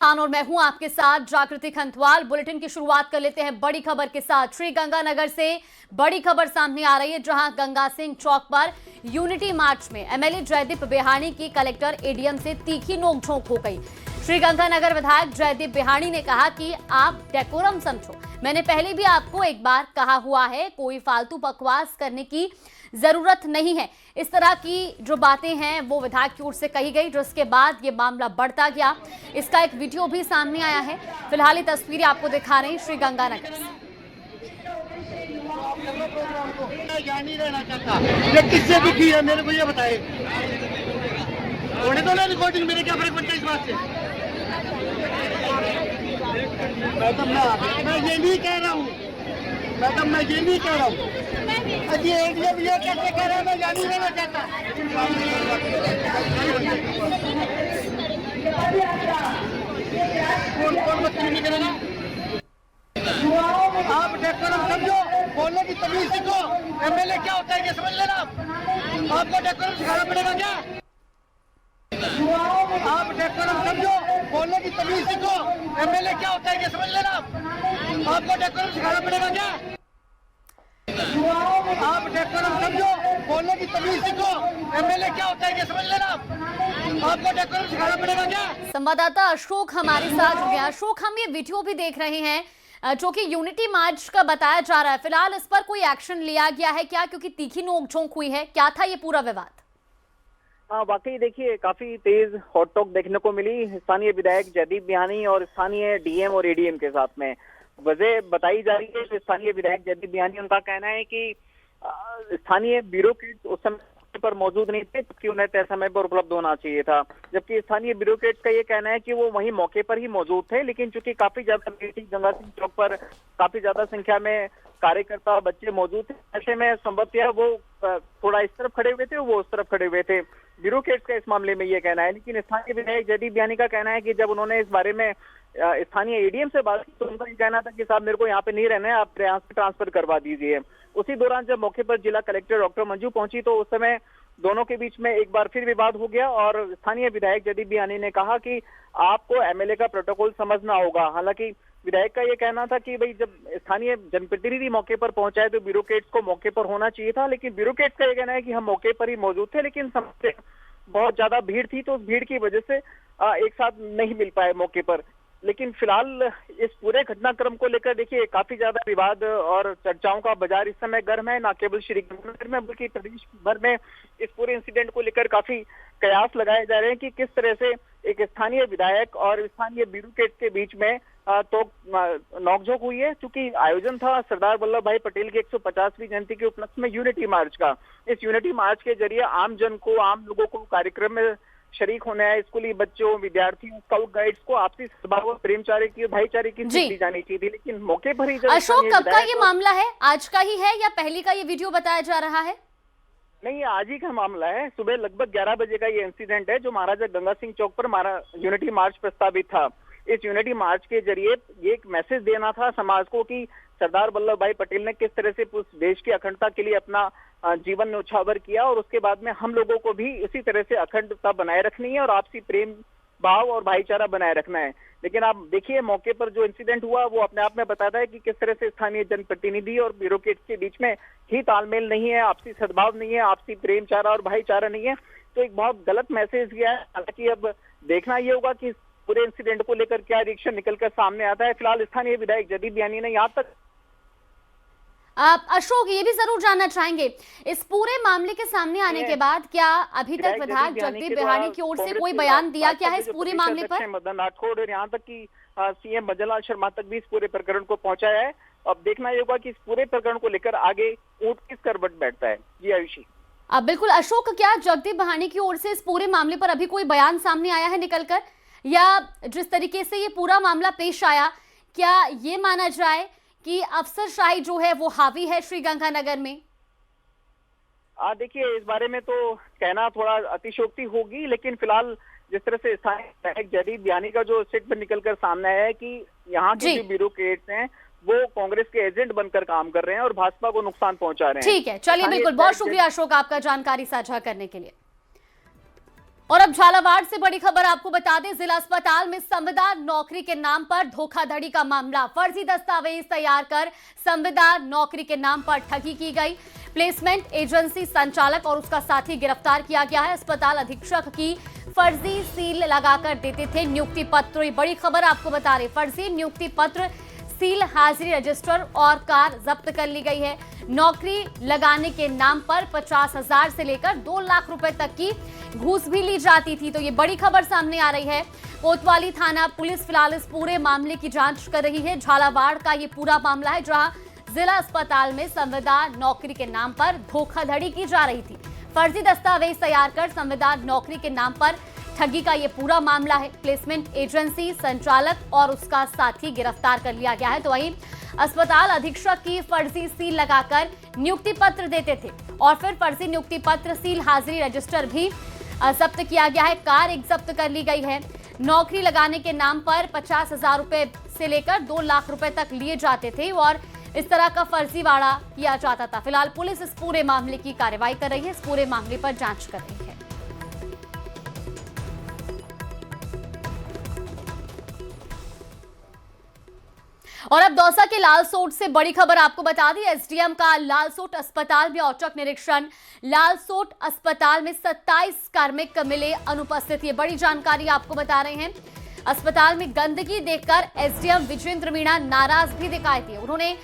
और मैं हूं आपके साथ जागृति खंतवाल। बुलेटिन की शुरुआत कर लेते हैं बड़ी खबर के साथ। श्रीगंगानगर से बड़ी खबर सामने आ रही है, जहां गंगा सिंह चौक पर यूनिटी मार्च में एमएलए जयदीप बिहाणी की कलेक्टर एडीएम से तीखी नोकझोंक हो गई। श्रीगंगानगर विधायक जयदीप बिहाणी ने कहा कि आप डेकोरम समझो, मैंने पहले भी आपको एक बार कहा हुआ है, कोई फालतू बकवास करने की जरूरत नहीं है। इस तरह की जो बातें हैं वो विधायक की ओर से कही गई, जिसके बाद ये मामला बढ़ता गया। इसका एक वीडियो भी सामने आया है। फिलहाल ये तस्वीरें आपको दिखा रहे हैं श्रीगंगानगर से। रहना चाहता ये किससे दुखी है मेरे को ये बताए। होने दो ना रिकॉर्डिंग, मेरे क्या फर्क पड़ता है इस बात से। मैडम मैं ये नहीं कह रहा हूँ, मैडम मैं ये नहीं कह रहा हूँ। ये एडीएम ये कैसे कह रहा है, मैं यहाँ नहीं रहना चाहता। कौन बदतमीजी करेगा? आप डेकोरम समझो, बोलने की तमीज सीखो। एमएलए क्या होता है ये समझ लेना। आपको डेकोरम सिखाना पड़ेगा क्या? आप डेकोरम समझो, बोलने की तमीज सीखो। एमएलए क्या होता है ये समझ लेना। आपको डेकोरम सिखाना पड़ेगा क्या? आप डेकोरम समझो, बोलने की तमीज सीखो। एमएलए क्या होता है ये समझ लेना। आपको डेकोरम सिखाना पड़ेगा क्या? संवाददाता अशोक हमारे साथ हो गया। अशोक, हम ये वीडियो भी देख रहे हैं जो कि यूनिटी मार्च का बताया जा रहा है। फिलहाल इस पर कोई एक्शन लिया गया है क्या, क्योंकि तीखी नोकझोंक हुई है? क्या था ये पूरा विवाद? वाकई देखिए, काफी तेज हॉट टॉक देखने को मिली स्थानीय विधायक जयदीप बिहानी और स्थानीय डीएम और एडीएम के साथ में। वजह बताई जा रही है कि स्थानीय विधायक जयदीप बिहानी, उनका कहना है कि स्थानीय ब्यूरोक्रेट उस समय पर मौजूद नहीं थे, जबकि उन्हें तय समय पर उपलब्ध होना चाहिए था। जबकि स्थानीय ब्यूरोक्रेट्स का ये कहना है कि वो वहीं मौके पर ही मौजूद थे, लेकिन चूंकि काफी ज्यादा गंगा सिंह चौक पर काफी ज्यादा संख्या में कार्यकर्ता और बच्चे मौजूद थे, ऐसे में संभवतः वो थोड़ा इस तरफ खड़े हुए थे, वो उस तरफ खड़े हुए थे। ब्यूरोक्रेट्स का इस मामले में ये कहना है। लेकिन स्थानीय विधायक जयदीप बिहानी का कहना है कि जब उन्होंने इस बारे में स्थानीय एडीएम से बात की तो उनका ये कहना था कि साहब मेरे को यहाँ पे नहीं रहना है, आप यहाँ से ट्रांसफर करवा दीजिए। उसी दौरान जब मौके पर जिला कलेक्टर डॉक्टर मंजू पहुंची तो उस समय दोनों के बीच में एक बार फिर विवाद हो गया और स्थानीय विधायक जयदीप बिहानी ने कहा कि आपको एमएलए का प्रोटोकॉल समझना होगा। हालांकि विधायक का ये कहना था कि भाई जब स्थानीय जनप्रतिनिधि मौके पर पहुंचा है तो ब्यूरोक्रेट्स को मौके पर होना चाहिए था, लेकिन ब्यूरोक्रेट्स का ये कहना है कि हम मौके पर ही मौजूद थे, लेकिन समय बहुत ज्यादा भीड़ थी तो उस भीड़ की वजह से एक साथ नहीं मिल पाए मौके पर। लेकिन फिलहाल इस पूरे घटनाक्रम को लेकर देखिए काफी ज्यादा विवाद और चर्चाओं का बाजार इस समय गर्म है, न केवल श्रीगंगानगर में बल्कि प्रदेश भर में इस पूरे इंसिडेंट को लेकर काफी कयास लगाए जा रहे हैं कि किस तरह से एक स्थानीय विधायक और स्थानीय ब्यूरोक्रेट के बीच में तो नोकझोंक हुई है। चूंकि आयोजन था सरदार वल्लभ भाई पटेल की 150वीं जयंती के उपलक्ष्य में यूनिटी मार्च का। इस यूनिटी मार्च के जरिए आम जन को, आम लोगों को कार्यक्रम में शरीक होने आए स्कूली बच्चों, विद्यार्थियों, स्काउट गाइड्स को आपसी सद्भाव और प्रेमचारे की, भाईचारे की सीख दी जानी चाहिए थी, लेकिन मौके पर ही जब अशोक, कब का ये मामला है? आज का ही है या पहले का ये वीडियो बताया जा रहा है? नहीं, आज ही का मामला है। सुबह लगभग 11 बजे का ये इंसिडेंट है जो महाराजा गंगा सिंह चौक पर हमारा यूनिटी मार्च प्रस्तावित था। इस यूनिटी मार्च के जरिए ये एक मैसेज देना था समाज को कि सरदार वल्लभ भाई पटेल ने किस तरह से उस देश की अखंडता के लिए अपना जीवन न्यौछावर किया और उसके बाद में हम लोगों को भी इसी तरह से अखंडता बनाए रखनी है और आपसी प्रेम भाव और भाईचारा बनाए रखना है। लेकिन आप देखिए मौके पर जो इंसिडेंट हुआ वो अपने आप में बताता है कि किस तरह से स्थानीय जनप्रतिनिधि और ब्यूरोक्रेट्स के बीच में ही तालमेल नहीं है, आपसी सद्भाव नहीं है, आपसी प्रेमचारा और भाईचारा नहीं है। तो एक बहुत गलत मैसेज गया है। हालांकि अब देखना ये होगा कि पूरे इंसिडेंट को लेकर क्या रिएक्शन निकलकर सामने आता है। फिलहाल स्थानीय विधायक जयदीप बिहानी ने यहाँ तक अशोक, ये भी जरूर जानना चाहेंगे, इस पूरे मामले के सामने आने के बाद क्या अभी तक विधायक जगदीप बिहानी की ओर से कोई बयान दिया क्या है इस पूरे मामले पर? मदन राठौड़ और यहाँ तक कि सीएम भजनलाल शर्मा तक भी इस पूरे प्रकरण को पहुंचाया है। अब देखना ये होगा कि इस पूरे प्रकरण को लेकर आगे ऊंट किस करवट बैठता है। जी आयुषी। अब बिल्कुल अशोक, क्या जगदीप बिहानी की ओर से इस पूरे मामले पर अभी कोई बयान सामने आया है निकलकर, या जिस तरीके से ये पूरा मामला पेश आया क्या ये माना जाए कि अफसरशाही जो है वो हावी है श्रीगंगानगर में? देखिए इस बारे में तो कहना थोड़ा अतिशयोक्ति होगी, लेकिन फिलहाल जिस तरह से स्थानीय विधायक जयदीप बिहानी का जो स्टेटमेंट निकलकर सामने आया है कि यहाँ के जो ब्यूरोक्रेट्स हैं वो कांग्रेस के एजेंट बनकर काम कर रहे हैं और भाजपा को नुकसान पहुंचा रहे हैं। ठीक है, चलिए बिल्कुल, बहुत शुक्रिया अशोक आपका जानकारी साझा करने के लिए। और अब झालावाड़ से बड़ी खबर आपको बता दें, जिला अस्पताल में संविदा नौकरी के नाम पर धोखाधड़ी का मामला। फर्जी दस्तावेज तैयार कर संविदा नौकरी के नाम पर ठगी की गई। प्लेसमेंट एजेंसी संचालक और उसका साथी गिरफ्तार किया गया है। अस्पताल अधीक्षक की फर्जी सील लगाकर देते थे नियुक्ति पत्र। ये बड़ी खबर आपको बता रहे, फर्जी नियुक्ति पत्र, सील, हाजिरी रजिस्टर और कार जब्त कर ली गई है। नौकरी लगाने के नाम पर 50,000 से लेकर 2 लाख रुपए तक की घूस भी ली जाती थी। तो ये बड़ी खबर सामने आ रही है। कोतवाली थाना पुलिस फिलहाल इस पूरे मामले की जांच कर रही है। झालावाड़ का ये पूरा मामला है, जहां जिला अस्पताल में संविदा नौकरी के नाम पर धोखाधड़ी की जा रही थी। फर्जी दस्तावेज तैयार कर संविदा नौकरी के नाम पर ठगी का ये पूरा मामला है। प्लेसमेंट एजेंसी संचालक और उसका साथी गिरफ्तार कर लिया गया है। तो वहीं अस्पताल अधीक्षक की फर्जी सील लगाकर नियुक्ति पत्र देते थे और फिर फर्जी नियुक्ति पत्र, सील, हाजिरी रजिस्टर भी जब्त किया गया है। कार एक जब्त कर ली गई है। नौकरी लगाने के नाम पर 50,000 रुपए से लेकर 2 लाख रुपए तक लिए जाते थे और इस तरह का फर्जीवाड़ा किया जाता था। फिलहाल पुलिस इस पूरे मामले की कार्रवाई कर रही है, इस पूरे मामले पर जांच कर रही है। और अब दौसा के लालसोट से बड़ी खबर आपको बता दी। एसडीएम का लालसोट अस्पताल में औचक निरीक्षण। लालसोट अस्पताल में 27 कार्मिक मिले अनुपस्थित, ये बड़ी जानकारी आपको बता रहे हैं। अस्पताल में गंदगी देखकर एसडीएम विजेंद्र मीणा नाराज भी दिखाई दिए। उन्होंने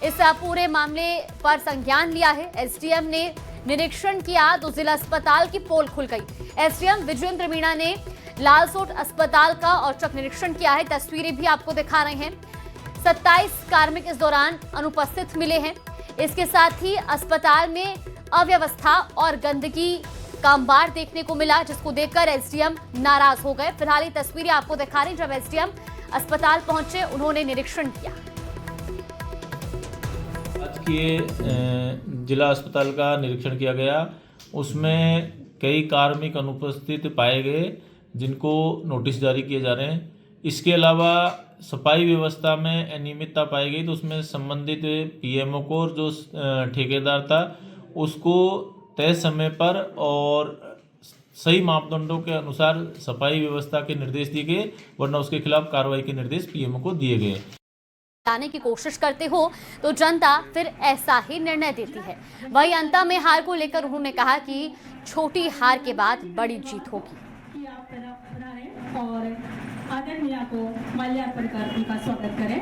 इस पूरे मामले पर संज्ञान लिया है। एसडीएम ने निरीक्षण किया तो जिला अस्पताल की पोल खुल गई। एसडीएम विजेंद्र मीणा ने लालसोट अस्पताल का औचक निरीक्षण किया है। तस्वीरें भी आपको दिखा रहे हैं। 27 कार्मिक इस दौरान अनुपस्थित मिले हैं। इसके साथ ही अस्पताल में अव्यवस्था और गंदगी का अंबार देखने को मिला, जिसको देखकर एसडीएम नाराज हो गए। फिलहाल ये तस्वीरें आपको दिखा रही, जब एसडीएम अस्पताल पहुंचे उन्होंने निरीक्षण किया। आज के जिला अस्पताल का निरीक्षण किया गया, उसमें कई कार्मिक अनुपस्थित पाए गए, जिनको नोटिस जारी किए जा रहे हैं। इसके अलावा सफाई व्यवस्था में अनियमितता पाई गई, तो उसमें संबंधित पीएमओ को और जो ठेकेदार था उसको तय समय पर और सही मापदंडों के अनुसार सफाई व्यवस्था के निर्देश दिए गए, वरना उसके खिलाफ कार्रवाई के निर्देश पीएमओ को दिए गए। लाने की कोशिश करते हो तो जनता फिर ऐसा ही निर्णय देती है। वही अंत में हार को लेकर उन्होंने कहा कि छोटी हार के बाद बड़ी जीत होगी। और आदरणीय को माल्यार्पण कर उनका स्वागत करें।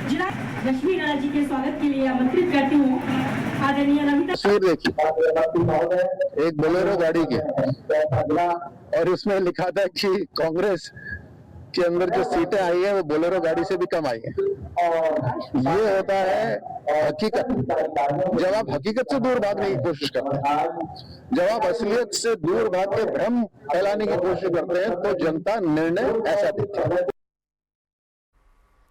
जिला लक्ष्मी नारायण जी के स्वागत के लिए आमंत्रित करती हूँ। आदरणीय रविता तस्वीर देखिए, एक बोलेरो गाड़ी की, और उसमें लिखा था कि कांग्रेस के अंदर जो सीटें आई है वो बोलेरो गाड़ी से भी कम आई है। ये होता है हकीकत। जब आप हकीकत से दूर भागने की कोशिश करते हैं, जब आप असलियत से दूर भाग के भ्रम फैलाने की कोशिश करते हैं, तो जनता निर्णय ऐसा देती है।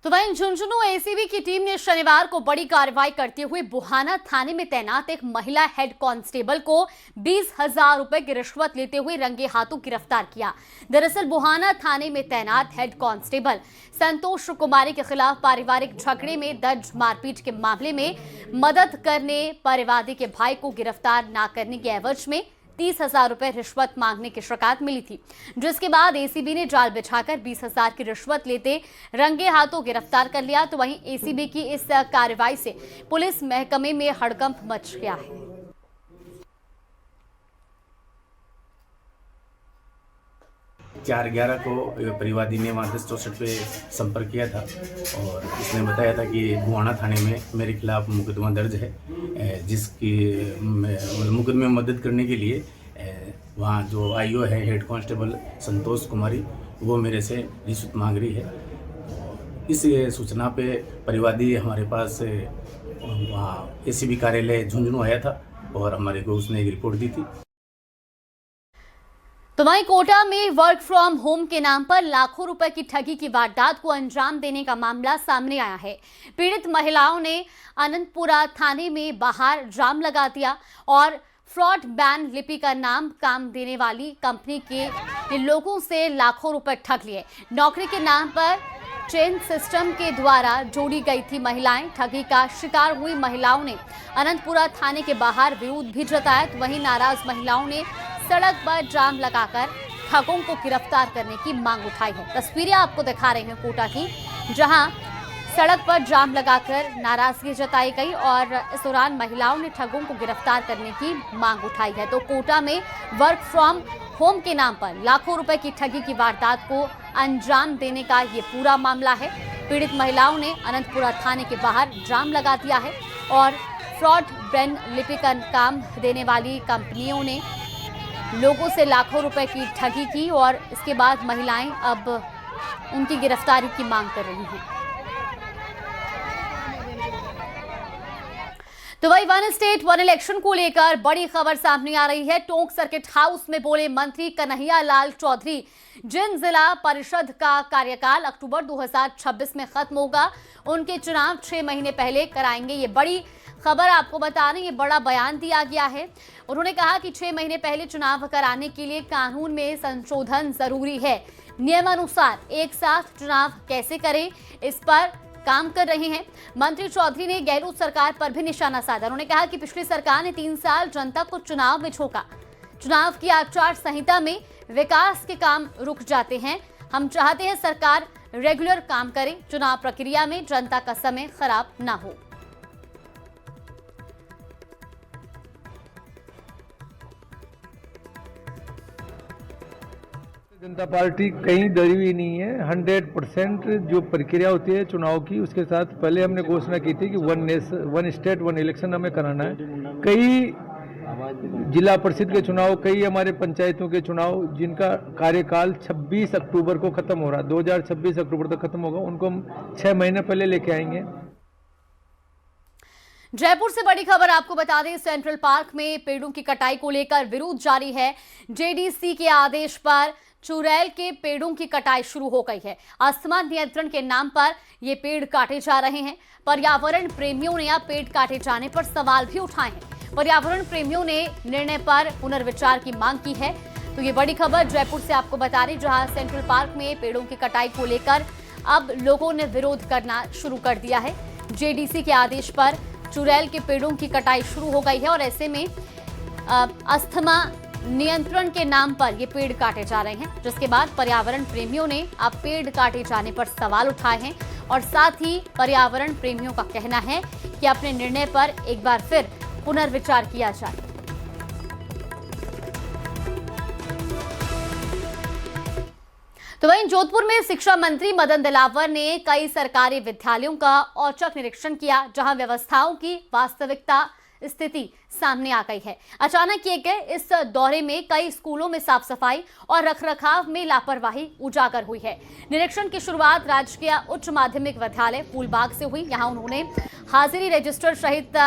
तो वहीं झुंझुनू एसीबी की टीम ने शनिवार को बड़ी कार्रवाई करते हुए बुहाना थाने में तैनात एक महिला हेड कांस्टेबल को 20,000 रुपए की रिश्वत लेते हुए रंगे हाथों गिरफ्तार किया। दरअसल बुहाना थाने में तैनात हेड कांस्टेबल संतोष कुमारी के खिलाफ पारिवारिक झगड़े में दर्ज मारपीट के मामले में मदद करने परिवादी के भाई को गिरफ्तार न करने के एवज में 30,000 रुपए रिश्वत मांगने की शिकायत मिली थी, जिसके बाद एसीबी ने जाल बिछाकर 20,000 की रिश्वत लेते रंगे हाथों गिरफ्तार कर लिया। तो वहीं एसीबी की इस कार्रवाई से पुलिस महकमे में हड़कंप मच गया है। 4/11 को परिवादी ने वहाँ 1064 पे संपर्क किया था और उसने बताया था कि बुहाना थाने में मेरे खिलाफ मुकदमा दर्ज है, जिसकी मुकदमे में मदद करने के लिए वहाँ जो आईओ है हेड कांस्टेबल संतोष कुमारी, वो मेरे से रिश्वत मांग रही है। इस सूचना पे परिवादी हमारे पास वहाँ एसीबी कार्यालय झुंझुनू आया था और हमारे को उसने एक रिपोर्ट दी थी। तो वहीं कोटा में वर्क फ्रॉम होम के नाम पर लाखों रुपए की ठगी की वारदात को अंजाम देने का मामला सामने आया है। पीड़ित महिलाओं ने अनंतपुरा थाने में बाहर जाम लगा दिया और फ्रॉड बैन लिपि का नाम काम देने वाली कंपनी के लोगों से लाखों रुपए ठग लिए। नौकरी के नाम पर चेन सिस्टम के द्वारा जोड़ी गई थी महिलाएं। ठगी का शिकार हुई महिलाओं ने अनंतपुरा थाने के बाहर विरोध भी जताया। तो वहीं नाराज महिलाओं ने सड़क पर जाम लगाकर ठगों को गिरफ्तार करने की मांग उठाई है। तस्वीरें आपको दिखा रहे हैं कोटा की, जहां सड़क पर जाम लगाकर नाराजगी जताई गई और इस दौरान महिलाओं ने ठगों को गिरफ्तार करने की मांग उठाई है। तो कोटा में वर्क फ्रॉम होम के नाम पर लाखों रुपए की ठगी की वारदात को अंजाम देने का ये पूरा मामला है। पीड़ित महिलाओं ने अनंतपुरा थाने के बाहर जाम लगा दिया है और फ्रॉड ब्रेन लिपिकन काम देने वाली कंपनियों ने लोगों से लाखों रुपए की ठगी की और इसके बाद महिलाएं अब उनकी गिरफ्तारी की मांग कर रही हैं। तो वही वन स्टेट वन इलेक्शन को लेकर बड़ी खबर सामने आ रही है। टोंक सर्किट हाउस में बोले मंत्री कन्हैया लाल चौधरी, जिन जिला परिषद का कार्यकाल अक्टूबर 2026 में खत्म होगा उनके चुनाव 6 महीने पहले कराएंगे। ये बड़ी खबर आपको बता रहे हैं, ये बड़ा बयान दिया गया है। उन्होंने कहा कि 6 महीने पहले चुनाव कराने के लिए कानून में संशोधन जरूरी है। नियमानुसार एक साथ चुनाव कैसे करें, इस पर काम कर रहे हैं। मंत्री चौधरी ने गहलोत सरकार पर भी निशाना साधा। उन्होंने कहा कि पिछली सरकार ने 3 साल जनता को चुनाव में झोंका। चुनाव की आचार संहिता में विकास के काम रुक जाते हैं। हम चाहते हैं सरकार रेगुलर काम करे, चुनाव प्रक्रिया में जनता का समय खराब ना हो। जनता पार्टी कहीं डरी हुई नहीं है। 100% जो प्रक्रिया होती है चुनाव की, उसके साथ पहले हमने घोषणा की थी कि वन स्टेट वन इलेक्शन हमें कराना है। कई जिला परिषद के चुनाव, कई हमारे पंचायतों के चुनाव जिनका कार्यकाल 26 अक्टूबर को खत्म हो रहा है, 2026 अक्टूबर तक खत्म होगा, उनको हम 6 महीने पहले लेके आएंगे। जयपुर से बड़ी खबर आपको बता दें, सेंट्रल पार्क में पेड़ों की कटाई को लेकर विरोध जारी है। जेडीसी के आदेश पर चुड़ैल के पेड़ों की कटाई शुरू हो गई है। अस्थमा नियंत्रण के नाम पर ये पेड़ काटे जा रहे हैं। पर्यावरण प्रेमियों ने अब पेड़ काटे जाने पर सवाल भी उठाए हैं। पर्यावरण प्रेमियों ने निर्णय पर पुनर्विचार की मांग की है। तो ये बड़ी खबर जयपुर से आपको बता रही, जहां सेंट्रल पार्क में पेड़ों की कटाई को लेकर अब लोगों ने विरोध करना शुरू कर दिया है। जेडीसी के आदेश पर चुड़ैल के पेड़ों की कटाई शुरू हो गई है और ऐसे में अस्थमा नियंत्रण के नाम पर ये पेड़ काटे जा रहे हैं, जिसके बाद पर्यावरण प्रेमियों ने अब पेड़ काटे जाने पर सवाल उठाए हैं और साथ ही पर्यावरण प्रेमियों का कहना है कि अपने निर्णय पर एक बार फिर पुनर्विचार किया जाए। तो वहीं जोधपुर में शिक्षा मंत्री मदन दिलावर ने कई सरकारी विद्यालयों का औचक निरीक्षण किया, जहां व्यवस्थाओं की वास्तविकता स्थिति सामने आ गई है। अचानक किए गए इस दौरे में कई स्कूलों में साफ सफाई और रखरखाव में लापरवाही उजागर हुई है। निरीक्षण की शुरुआत राजकीय उच्च माध्यमिक विद्यालय फूलबाग से हुई। यहां उन्होंने हाजिरी रजिस्टर सहित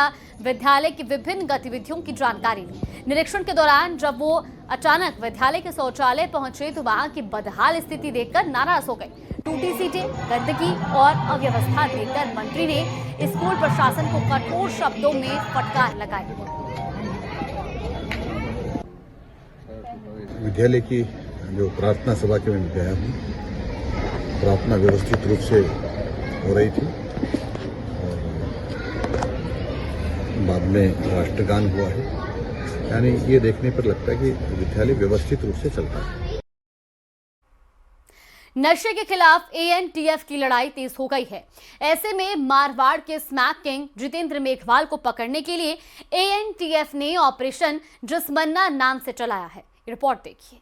विद्यालय की विभिन्न गतिविधियों की जानकारी ली। निरीक्षण के दौरान जब वो अचानक विद्यालय के शौचालय पहुंचे तो वहां की बदहाल स्थिति देखकर नाराज हो गए। टूटी सीटें, गंदगी और अव्यवस्था देखकर मंत्री ने स्कूल प्रशासन को कठोर शब्दों में फटकार लगाई। विद्यालय की जो प्रार्थना सभा के में गया हूँ, प्रार्थना व्यवस्थित रूप से हो रही थी और बाद में राष्ट्रगान हुआ है। यानी ये देखने पर लगता है कि विद्यालय व्यवस्थित रूप से चलता है। नशे के खिलाफ एएनटीएफ की लड़ाई तेज हो गई है। ऐसे में मारवाड़ के स्मैक किंग जितेंद्र मेघवाल को पकड़ने के लिए एएनटीएफ ने ऑपरेशन जसमन्ना नाम से चलाया है। रिपोर्ट देखिए।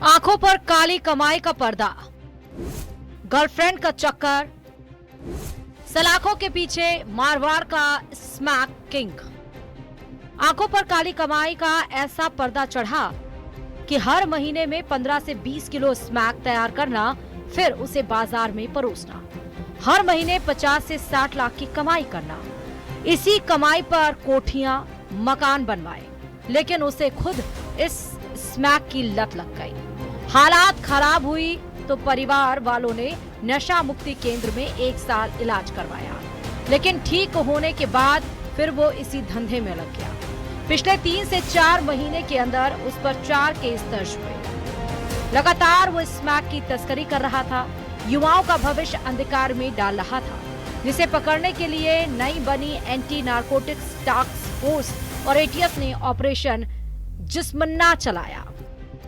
आंखों पर काली कमाई का पर्दा, गर्लफ्रेंड का चक्कर, सलाखों के पीछे मारवाड़ का स्मैक किंग। आंखों पर काली कमाई का ऐसा पर्दा चढ़ा कि हर महीने में 15 से 20 किलो स्मैक तैयार करना, फिर उसे बाजार में परोसना, हर महीने 50 से 60 लाख की कमाई करना। इसी कमाई पर कोठियां, मकान बनवाए, लेकिन उसे खुद इस स्मैक की लत लग गई। हालात खराब हुई तो परिवार वालों ने नशा मुक्ति केंद्र में 1 साल इलाज करवाया, लेकिन ठीक होने के बाद फिर वो इसी धंधे में लग गया। पिछले 3 से 4 महीने के अंदर उस पर 4 केस दर्ज हुए। लगातार वो स्मैक की तस्करी कर रहा था, युवाओं का भविष्य अंधकार में डाल रहा था, जिसे पकड़ने के लिए नई बनी एंटी नारकोटिक्स टास्क फोर्स और एटीएफ ने ऑपरेशन जिस्मन्ना चलाया।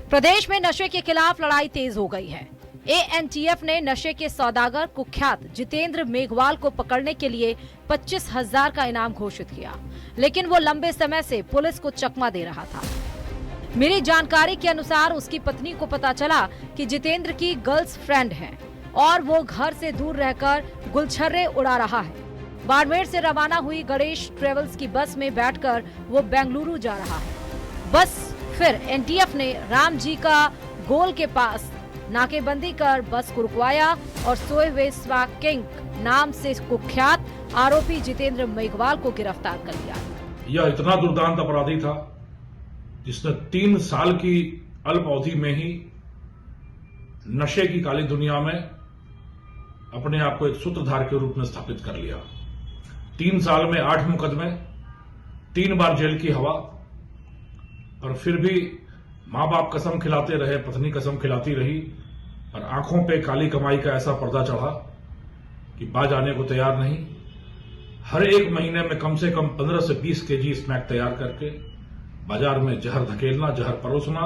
प्रदेश में नशे के खिलाफ लड़ाई तेज हो गई है। एएनटीएफ ने नशे के सौदागर कुख्यात जितेंद्र मेघवाल को पकड़ने के लिए 25,000 का इनाम घोषित किया, लेकिन वो लंबे समय से पुलिस को चकमा दे रहा था। मिली जानकारी के अनुसार उसकी पत्नी को पता चला कि जितेंद्र की गर्ल्स फ्रेंड है और वो घर से दूर रहकर गुलछर्रे उड़ा रहा है। बाड़मेर से रवाना हुई गणेश ट्रेवल्स की बस में बैठकर वो बेंगलुरु जा रहा है। बस फिर एनटीएफ ने राम जी का गोल के पास नाकेबंदी कर बस को रुकवाया और सोए हुए स्मैक किंग नाम से कुख्यात आरोपी जितेंद्र मेघवाल को गिरफ्तार कर लिया। यह इतना दुर्दांत अपराधी था जिसने 3 साल की अल्प अवधि में ही नशे की काली दुनिया में अपने आप को एक सूत्रधार के रूप में स्थापित कर लिया। 3 साल में 8 मुकदमे, 3 बार जेल की हवा, और फिर भी माँ बाप कसम खिलाते रहे, पत्नी कसम खिलाती रही, और आंखों पे काली कमाई का ऐसा पर्दा चढ़ा कि बाज आने को तैयार नहीं। हर एक महीने में कम से कम 15 से 20 केजी स्मैक तैयार करके बाजार में जहर धकेलना, जहर परोसना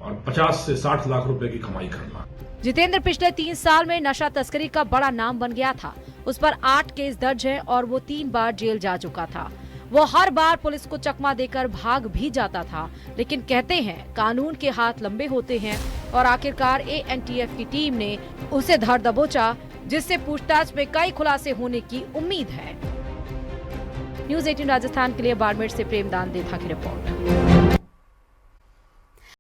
और 50 से 60 लाख रुपए की कमाई करना। जितेंद्र पिछले 3 साल में नशा तस्करी का बड़ा नाम बन गया था। उस पर 8 केस दर्ज है और वो 3 बार जेल जा चुका था। वो हर बार पुलिस को चकमा देकर भाग भी जाता था, लेकिन कहते हैं कानून के हाथ लंबे होते हैं और आखिरकार एएनटीएफ की टीम ने उसे धर दबोचा, जिससे पूछताछ में कई खुलासे होने की उम्मीद है। न्यूज़ 18 राजस्थान के लिए बाड़मेर से प्रेमदान देथा की रिपोर्ट।